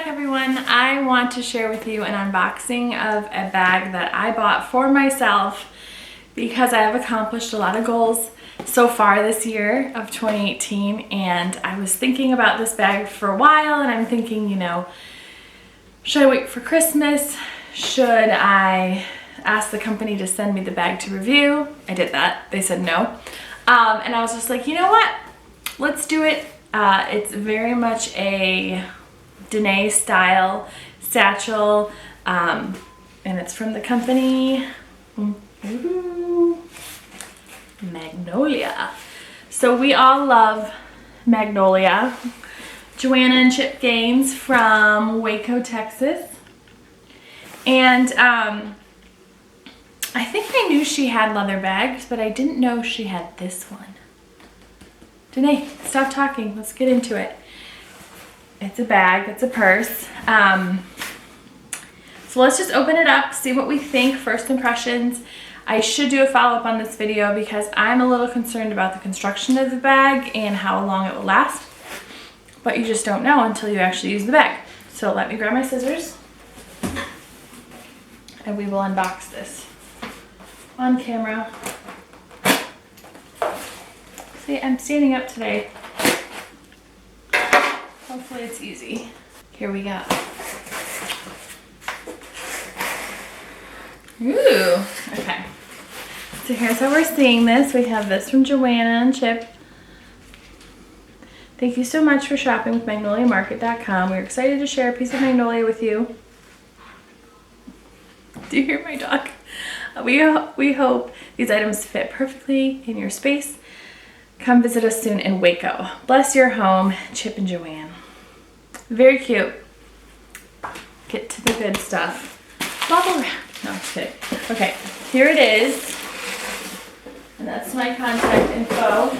back, everyone. I want to share with you an unboxing of a bag that I bought for myself because I have accomplished a lot of goals so far this year of 2018, and I was thinking about this bag for a while, and I'm thinking, you know, should I wait for Christmas? Should I ask the company to send me the bag to review? I did that. They said no. And I was just like, you know what? Let's do it. It's very much a Danae style satchel, and it's from the company Magnolia. So we all love Magnolia. Joanna and Chip Gaines from Waco, Texas. And I think I knew she had leather bags, but I didn't know she had this one. Danae, stop talking. Let's get into it. It's a bag. It's a purse. So let's just open it up, see what we think, first impressions. I should do a follow-up on this video because I'm a little concerned about the construction of the bag and how long it will last. But you just don't know until you actually use the bag. So let me grab my scissors and we will unbox this on camera. See, I'm standing up today. Hopefully it's easy. Here we go. Ooh, okay. So here's how we're seeing this. We have this from Joanna and Chip. Thank you so much for shopping with MagnoliaMarket.com. We're excited to share a piece of Magnolia with you. Do you hear my dog? We hope these items fit perfectly in your space. Come visit us soon in Waco. Bless your home, Chip and Joanne. Very cute. Get to the good stuff. Bubble wrap. No, I'm just kidding. Okay, here it is. And that's my contact info.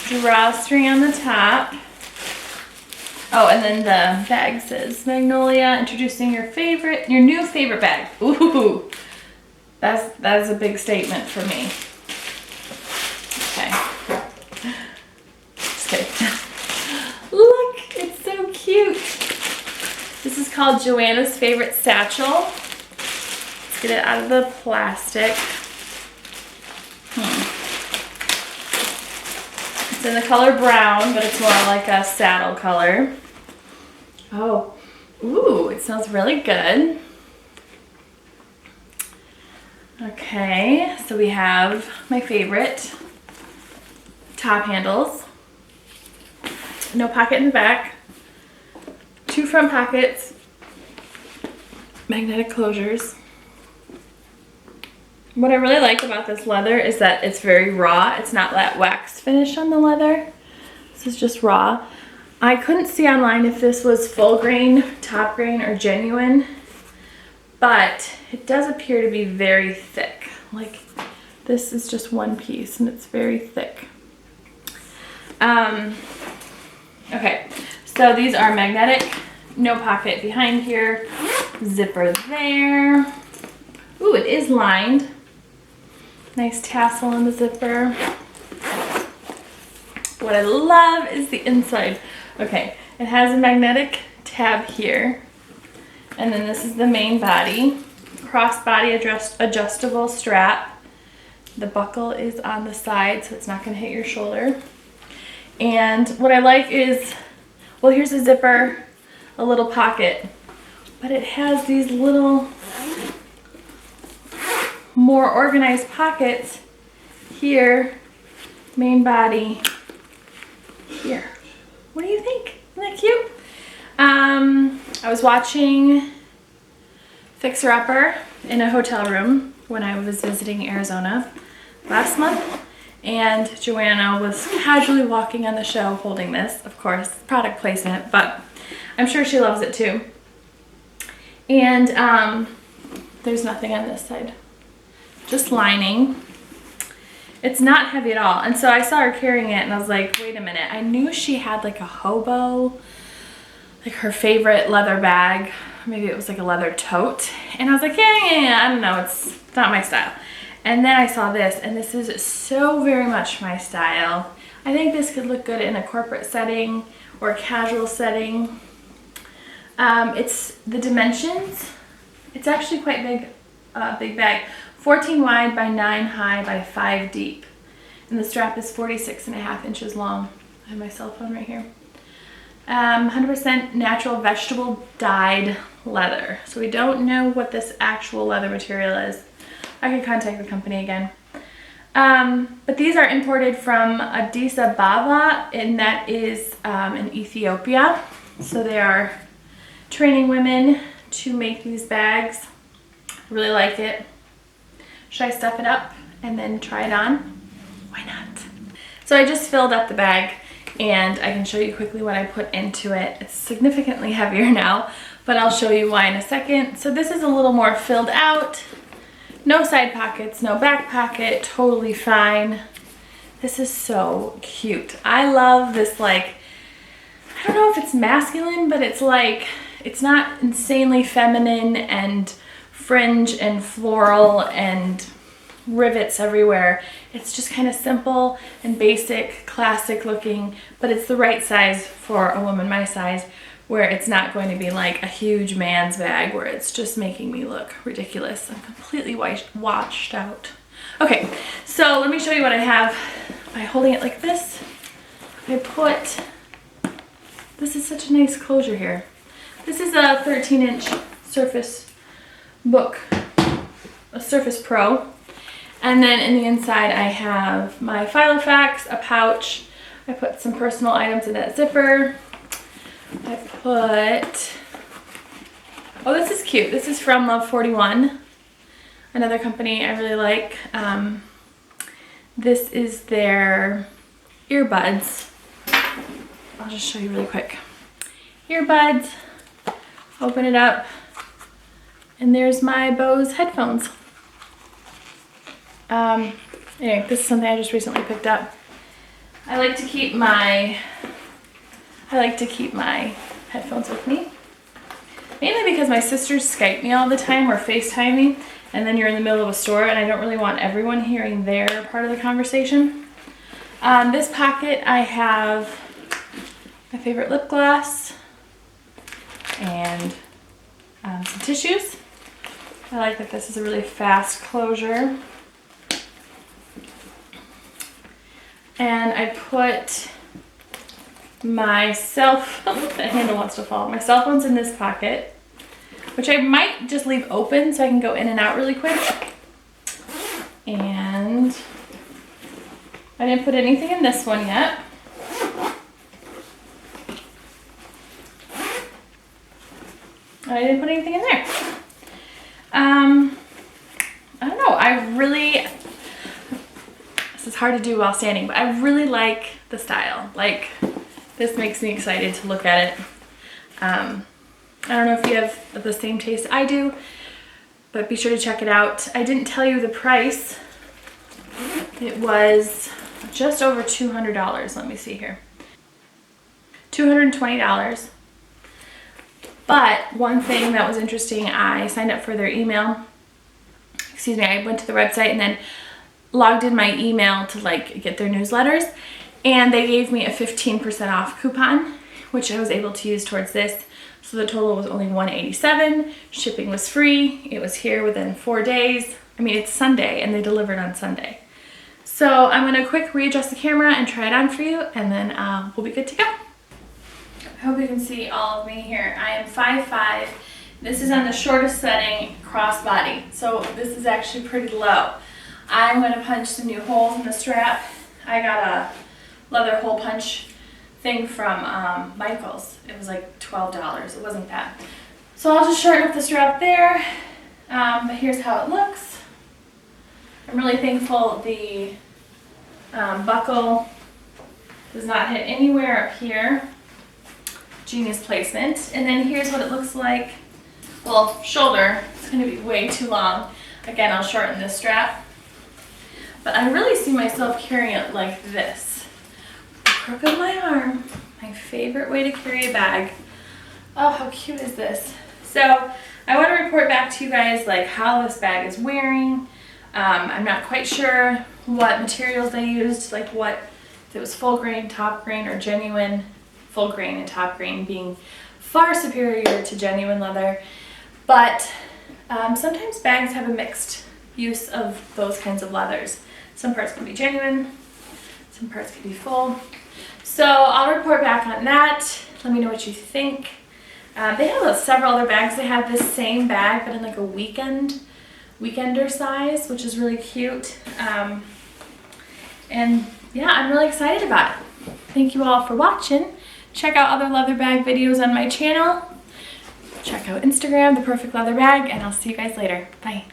Drawstring on the top. Oh, and then the bag says Magnolia, introducing your new favorite bag. Ooh, that is a big statement for me. Okay. Just kidding. Look, it's so cute. This is called Joanna's Favorite Satchel. Let's get it out of the plastic. It's in the color brown, but it's more like a saddle color. Oh, ooh, it smells really good. Okay, so we have my favorite top handles. No pocket in the back. 2 front pockets. Magnetic closures. What I really like about this leather is that it's very raw. It's not that wax finish on the leather. This is just raw. I couldn't see online if this was full grain, top grain, or genuine, but it does appear to be very thick. Like, this is just one piece and it's very thick. Okay, so these are magnetic, no pocket behind here, zipper there. Ooh, it is lined. Nice tassel on the zipper. What I love is the inside. Okay, it has a magnetic tab here. And then this is the main body. Crossbody adjustable strap. The buckle is on the side, so it's not gonna hit your shoulder. And what I like is, well, here's a zipper, a little pocket, but it has these little more organized pockets here, main body here. What do you think? Isn't that cute? I was watching Fixer Upper in a hotel room when I was visiting Arizona last month, and Joanna was casually walking on the show holding this, of course, product placement, but I'm sure she loves it too. And there's nothing on this side. Just lining. It's not heavy at all. And so I saw her carrying it and I was like, wait a minute. I knew she had like a hobo, like her favorite leather bag. Maybe it was like a leather tote. And I was like, yeah, I don't know. It's not my style. And then I saw this, and this is so very much my style. I think this could look good in a corporate setting or a casual setting. It's the dimensions. It's actually quite big, big bag. 14 wide by 9 high by 5 deep. And the strap is 46.5 inches long. I have my cell phone right here. 100% natural vegetable dyed leather. So we don't know what this actual leather material is. I could contact the company again. But these are imported from Addis Ababa, and that is in Ethiopia. So they are training women to make these bags. I really like it. Should I stuff it up and then try it on? Why not? So I just filled up the bag, and I can show you quickly what I put into it. It's significantly heavier now, but I'll show you why in a second. So this is a little more filled out. No side pockets, no back pocket, totally fine. This is so cute. I love this, like, I don't know if it's masculine, but it's like, it's not insanely feminine and fringe and floral and rivets everywhere. It's just kind of simple and basic, classic looking, but it's the right size for a woman my size, where it's not going to be like a huge man's bag where it's just making me look ridiculous. I'm completely washed out. Okay, so let me show you what I have by holding it like this. This is such a nice closure here. This is a 13-inch Surface Book, a Surface Pro. And then in the inside I have my filofax, a pouch. I put some personal items in that zipper. I put, oh, this is cute. This is from Love 41, another company I really like. This is their earbuds. I'll just show you really quick. Earbuds, open it up, and there's my Bose headphones. Anyway, this is something I just recently picked up. I like to keep my headphones with me, mainly because my sisters Skype me all the time or FaceTime me, and then you're in the middle of a store and I don't really want everyone hearing their part of the conversation. This pocket I have my favorite lip gloss and some tissues. I like that this is a really fast closure. And I put my cell phone, the handle wants to fall. My cell phone's in this pocket, which I might just leave open so I can go in and out really quick. And I didn't put anything in this one yet. I didn't put anything in there. I don't know, this is hard to do while standing, but I really like the style. Like, this makes me excited to look at it. I don't know if you have the same taste I do, but be sure to check it out. I didn't tell you the price. It was just over $200. Let me see here. $220. But one thing that was interesting, I signed up for their email. Excuse me, I went to the website and then logged in my email to like get their newsletters, and they gave me a 15% off coupon, which I was able to use towards this. So the total was only $187. Shipping was free. It was here within 4 days. I mean, it's Sunday and they delivered on Sunday. So I'm gonna quick readjust the camera and try it on for you, and then we'll be good to go. I hope you can see all of me here. I am 5'5". This is on the shortest setting, crossbody. So this is actually pretty low. I'm gonna punch some new holes in the strap. I got a leather hole punch thing from Michael's. It was like $12, it wasn't bad. So I'll just shorten up the strap there, but here's how it looks. I'm really thankful the buckle does not hit anywhere up here. Genius placement. And then here's what it looks like. Well, shoulder, it's gonna be way too long. Again, I'll shorten this strap. But I really see myself carrying it like this. The crook of my arm. My favorite way to carry a bag. Oh, how cute is this? So I want to report back to you guys like how this bag is wearing. I'm not quite sure what materials they used, like what, if it was full grain, top grain, or genuine. full grain and top grain being far superior to genuine leather. But sometimes bags have a mixed use of those kinds of leathers. Some parts can be genuine, some parts can be full. So I'll report back on that. Let me know what you think. They have several other bags. They have this same bag, but in like a weekender size, which is really cute. And yeah, I'm really excited about it. Thank you all for watching. Check out other leather bag videos on my channel. Check out Instagram, The Perfect Leather Bag, and I'll see you guys later. Bye.